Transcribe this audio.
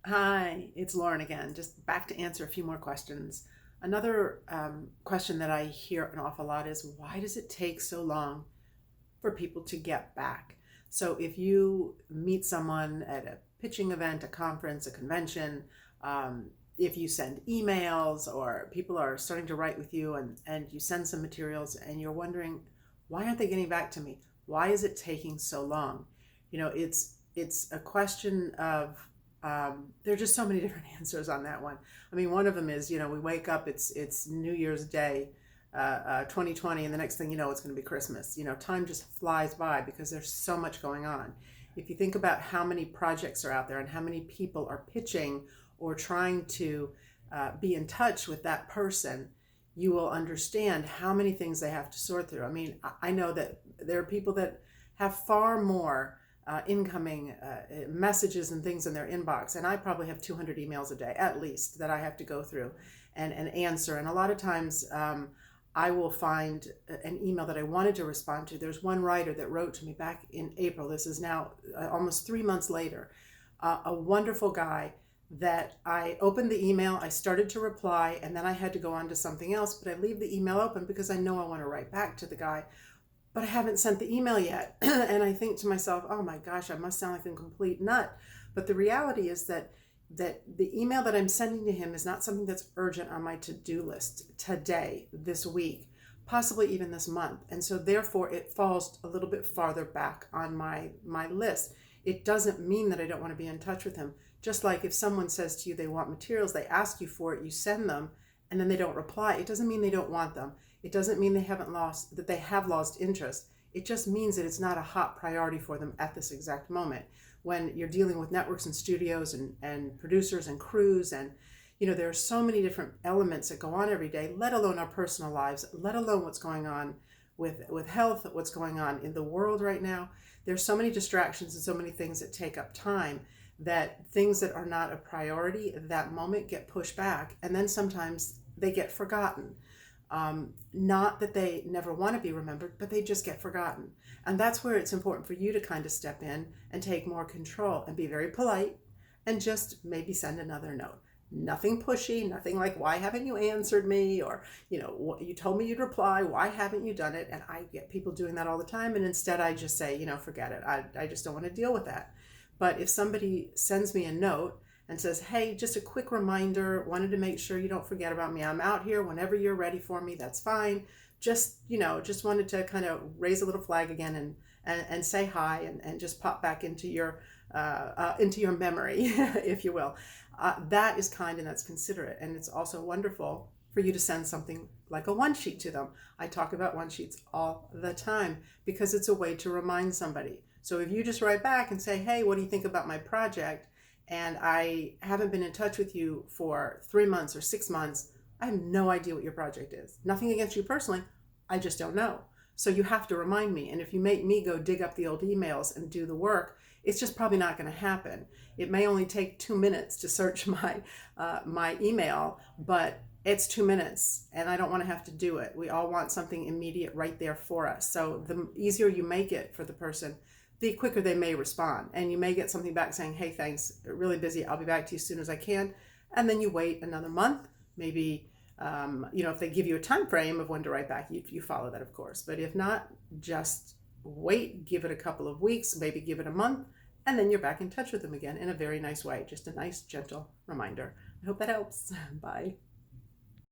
Hi, it's Lauren again. Just back to answer a few more questions. Another question that I hear an awful lot is why does it take so long for people to get back? So if you meet someone at a pitching event, a conference, a convention, um, if you send emails or people are starting to write with you and you send some materials and you're wondering, why aren't they getting back to me? Why is it taking so long? It's a question of there are just so many different answers on that one. I mean, one of them is, we wake up, it's New Year's Day, 2020, and the next thing you know, it's going to be Christmas. Time just flies by because there's so much going on. If you think about how many projects are out there and how many people are pitching or trying to be in touch with that person, you will understand how many things they have to sort through. I mean, I know that there are people that have far more incoming messages and things in their inbox, and I probably have 200 emails a day at least that I have to go through and answer. And a lot of times I will find an email that I wanted to respond to. There's one writer that wrote to me back in April. This is now almost 3 months later. A wonderful guy that I opened the email, I started to reply, and then I had to go on to something else, but I leave the email open because I know I want to write back to the guy, but I haven't sent the email yet. And I think to myself, oh my gosh, I must sound like a complete nut. But the reality is that the email that I'm sending to him is not something that's urgent on my to-do list today, this week, possibly even this month. And so therefore it falls a little bit farther back on my list. It doesn't mean that I don't want to be in touch with him. Just like if someone says to you they want materials, they ask you for it, you send them, and then they don't reply. It doesn't mean they don't want them. It doesn't mean they have lost interest. It just means that it's not a hot priority for them at this exact moment. When you're dealing with networks and studios and producers and crews, and there are so many different elements that go on every day, let alone our personal lives, let alone what's going on with health, what's going on in the world right now. There's so many distractions and so many things that take up time, that things that are not a priority at that moment get pushed back, and then sometimes they get forgotten. Not that they never want to be remembered, but they just get forgotten. And that's where it's important for you to kind of step in and take more control and be very polite and just maybe send another note. Nothing pushy, nothing like, why haven't you answered me? Or, you told me you'd reply, why haven't you done it? And I get people doing that all the time. And instead I just say, forget it. I just don't want to deal with that. But if somebody sends me a note and says, hey, just a quick reminder, wanted to make sure you don't forget about me. I'm out here whenever you're ready for me, that's fine. Just wanted to kind of raise a little flag again and say hi and just pop back into your memory, if you will. That is kind and that's considerate. And it's also wonderful for you to send something like a one sheet to them. I talk about one sheets all the time because it's a way to remind somebody. So if you just write back and say, hey, what do you think about my project? And I haven't been in touch with you for 3 months or 6 months, I have no idea what your project is. Nothing against you personally, I just don't know. So you have to remind me. And if you make me go dig up the old emails and do the work, it's just probably not going to happen. It may only take 2 minutes to search my email, but it's 2 minutes and I don't want to have to do it. We all want something immediate right there for us. So the easier you make it for the person, the quicker they may respond. And you may get something back saying, hey, thanks, really busy, I'll be back to you as soon as I can. And then you wait another month, maybe, if they give you a time frame of when to write back, you follow that, of course. But if not, just wait, give it a couple of weeks, maybe give it a month, and then you're back in touch with them again in a very nice way. Just a nice, gentle reminder. I hope that helps. Bye.